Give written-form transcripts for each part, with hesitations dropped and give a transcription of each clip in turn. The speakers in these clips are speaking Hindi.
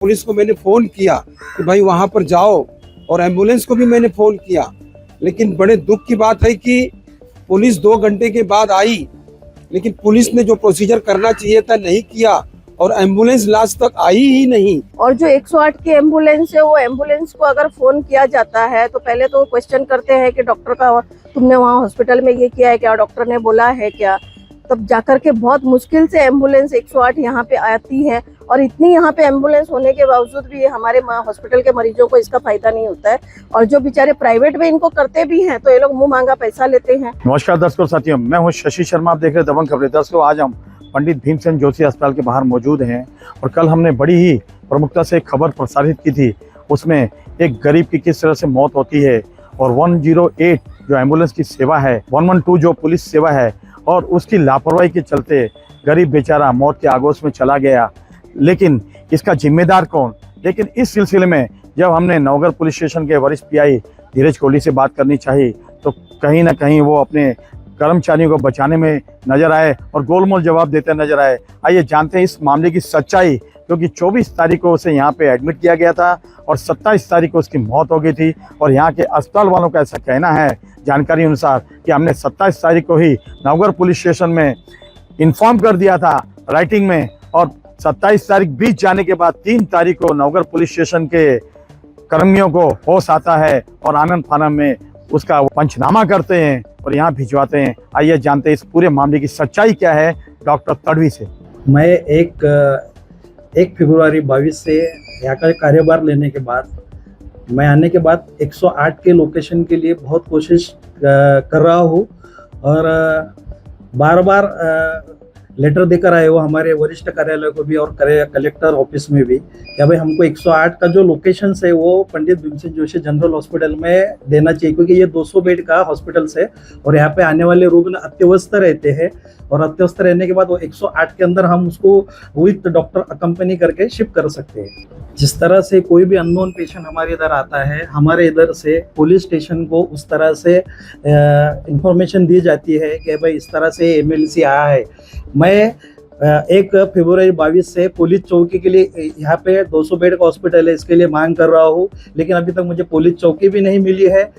पुलिस को मैंने फ़ोन किया कि भाई वहाँ पर जाओ, और एम्बुलेंस को भी मैंने फ़ोन किया, लेकिन बड़े दुख की बात है कि पुलिस 2 घंटे के बाद आई, लेकिन पुलिस ने जो प्रोसीजर करना चाहिए था नहीं किया, और एम्बुलेंस लास्ट तक आई ही नहीं। और जो 108 की एम्बुलेंस है, वो एम्बुलेंस को अगर फोन किया जाता है तो पहले तो क्वेश्चन करते हैं कि डॉक्टर का तुमने वहाँ हॉस्पिटल में ये किया है क्या, डॉक्टर ने बोला है क्या, तब जाकर के बहुत मुश्किल से एम्बुलेंस 108 यहाँ पे आती है। और इतनी यहाँ पे एम्बुलेंस होने के बावजूद भी हमारे हॉस्पिटल के मरीजों को इसका फायदा नहीं होता है, और जो बेचारे प्राइवेट में इनको करते भी हैं तो ये लोग मुंह मांगा पैसा लेते हैं। नमस्कार दर्शकों साथियों, मैं हूं शशि शर्मा, आप देख रहे हैं दबंग खबरें। दर्शकों, आज हम पंडित भीमसेन जोशी अस्पताल के बाहर मौजूद हैं और कल हमने बड़ी ही प्रमुखता से एक खबर प्रसारित की थी। उसमें एक गरीब की किस तरह से मौत होती है, और 108 जो एम्बुलेंस की सेवा है, 112 जो पुलिस सेवा है, और उसकी लापरवाही के चलते गरीब बेचारा मौत के आगोश में चला गया। लेकिन इसका जिम्मेदार कौन? लेकिन इस सिलसिले में जब हमने नवगढ़ पुलिस स्टेशन के वरिष्ठ पीआई धीरज कोहली से बात करनी चाहिए, तो कहीं ना कहीं वो अपने कर्मचारियों को बचाने में नजर आए और गोलमोल जवाब देते नजर आए। आइए जानते हैं इस मामले की सच्चाई, क्योंकि 24 तारीख को उसे यहाँ पे एडमिट किया गया था और 27 तारीख को उसकी मौत हो गई थी। और यहाँ के अस्पताल वालों का ऐसा कहना है, जानकारी अनुसार, कि हमने 27 तारीख को ही नवगढ़ पुलिस स्टेशन में इन्फॉर्म कर दिया था राइटिंग में, और 27 तारीख बीत जाने के बाद 3 तारीख को नवगढ़ पुलिस स्टेशन के कर्मियों को होश आता है और आनंद फानन में उसका पंचनामा करते हैं और यहाँ भिजवाते हैं। आइए जानते हैं इस पूरे मामले की सच्चाई क्या है डॉक्टर तड़वी से। मैं 1 फरवरी 22 से यहाँ का कार्यभार लेने के बाद, मैं आने के बाद 108 के लोकेशन के लिए बहुत कोशिश कर रहा हूँ, और बार बार लेटर देकर आए वो हमारे वरिष्ठ कार्यालय को भी और कलेक्टर ऑफिस में भी, कि भाई हमको 108 का जो लोकेशन है वो पंडित भीमसेन जोशी जनरल हॉस्पिटल में देना चाहिए, क्योंकि ये 200 बेड का हॉस्पिटल है और यहाँ पे आने वाले रुग्ण अत्यवस्थ रहते हैं, और अत्यवस्थ रहने के बाद वो 108 के अंदर हम उसको विथ डॉक्टर अकम्पनी करके शिफ्ट कर सकते हैं। जिस तरह से कोई भी अननोन पेशेंट हमारे इधर आता है, हमारे इधर से पुलिस स्टेशन को उस तरह से इंफॉर्मेशन दी जाती है कि भाई इस तरह से एमएलसी आया है। मैं 1 फरवरी 22 से पुलिस चौकी के लिए, यहाँ पे 200 बेड का हॉस्पिटल है, इसके लिए मांग कर रहा हूँ, लेकिन अभी तक मुझे पुलिस चौकी भी नहीं मिली है।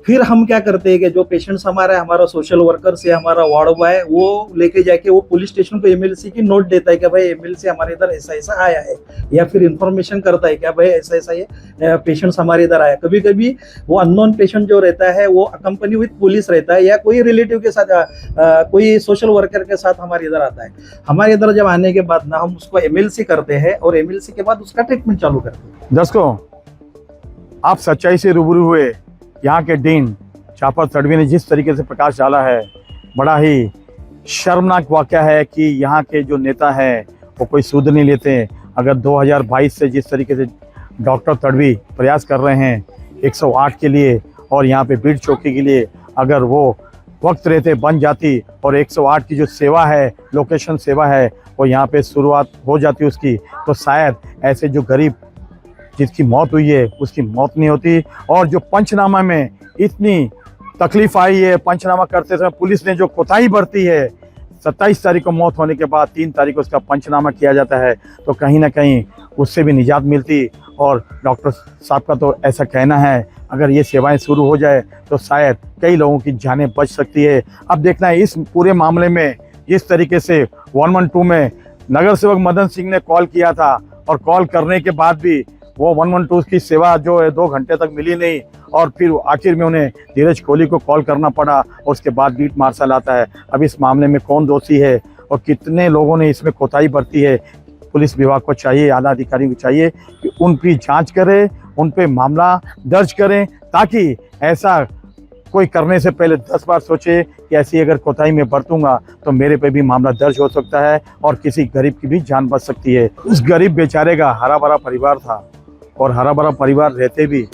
फिर हम क्या करते हैं कि जो पेशेंट्स हमारा सोशल वर्कर से हमारा वार्ड बॉय वो लेके जाके वो पुलिस स्टेशन को एमएलसी की नोट देता है कि भाई एमएलसी हमारे इधर ऐसा ऐसा आया है, या फिर इंफॉर्मेशन करता है कि भाई ऐसा ऐसा ये पेशेंट्स हमारे इधर आया। कभी कभी वो अननोन पेशेंट जो रहता है वो अकम्पनी विथ पुलिस रहता है, या कोई रिलेटिव के साथ, कोई सोशल वर्कर के साथ हमारे इधर आता है। हमारे इधर जब आने के बाद ना हम उसको एमएलसी करते हैं और एमएलसी के बाद उसका ट्रीटमेंट चालू करते हैं। दर्शकों, आप सच्चाई से रूबरू हुए। यहाँ के डीन चापर तड़वी ने जिस तरीके से प्रकाश डाला है, बड़ा ही शर्मनाक वाक़या है कि यहाँ के जो नेता हैं वो कोई सूद नहीं लेते। अगर 2022 से जिस तरीके से डॉक्टर तड़वी प्रयास कर रहे हैं 108 के लिए और यहाँ पे बीट चौकी के लिए, अगर वो वक्त रहते बन जाती और 108 की जो सेवा है, लोकेशन सेवा है, वो यहाँ पे शुरुआत हो जाती उसकी, तो शायद ऐसे जो गरीब जिसकी मौत हुई है उसकी मौत नहीं होती। और जो पंचनामा में इतनी तकलीफ आई है, पंचनामा करते समय पुलिस ने जो कोताही बरती है, 27 तारीख को मौत होने के बाद 3 तारीख को उसका पंचनामा किया जाता है, तो कहीं ना कहीं उससे भी निजात मिलती। और डॉक्टर साहब का तो ऐसा कहना है, अगर ये सेवाएं शुरू हो जाए तो शायद कई लोगों की जानें बच सकती है। अब देखना है इस पूरे मामले में जिस तरीके से 112 में नगर सेवक मदन सिंह ने कॉल किया था, और कॉल करने के बाद भी वो 112 की सेवा जो है 2 घंटे तक मिली नहीं, और फिर आखिर में उन्हें धीरज कोहली को कॉल करना पड़ा, और उसके बाद बीट मार्शल आता है। अब इस मामले में कौन दोषी है और कितने लोगों ने इसमें कोताही बरती है, पुलिस विभाग को चाहिए, आला अधिकारियों को चाहिए कि उनकी जांच करें, उन पे मामला दर्ज करें, ताकि ऐसा कोई करने से पहले 10 बार सोचे कि ऐसी अगर कोताही में बरतूंगा तो मेरे पे भी मामला दर्ज हो सकता है और किसी गरीब की भी जान बच सकती है। उस गरीब बेचारे का हरा भरा परिवार था, और हरा भरा परिवार रहते भी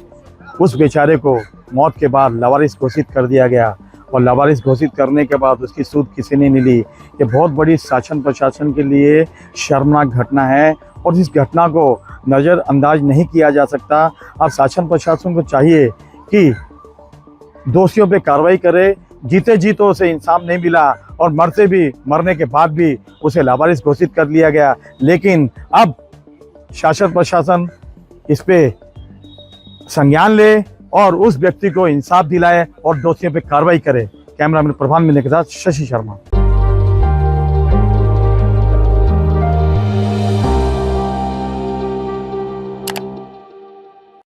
उस बेचारे को मौत के बाद लावारिस घोषित कर दिया गया, और लावारिस घोषित करने के बाद उसकी सूद किसी ने नहीं ली। ये बहुत बड़ी शासन प्रशासन के लिए शर्मनाक घटना है, और इस घटना को नज़रअंदाज नहीं किया जा सकता। अब शासन प्रशासन को चाहिए कि दोषियों पे कार्रवाई करे। जीते जी तो उसे इंसाफ नहीं मिला, और मरने के बाद भी उसे लावारिस घोषित कर लिया गया। लेकिन अब शासन प्रशासन इस पे संज्ञान ले और उस व्यक्ति को इंसाफ दिलाए और दोषियों पे कार्रवाई करे। कैमरामैन प्रभान मिलने के साथ शशि शर्मा।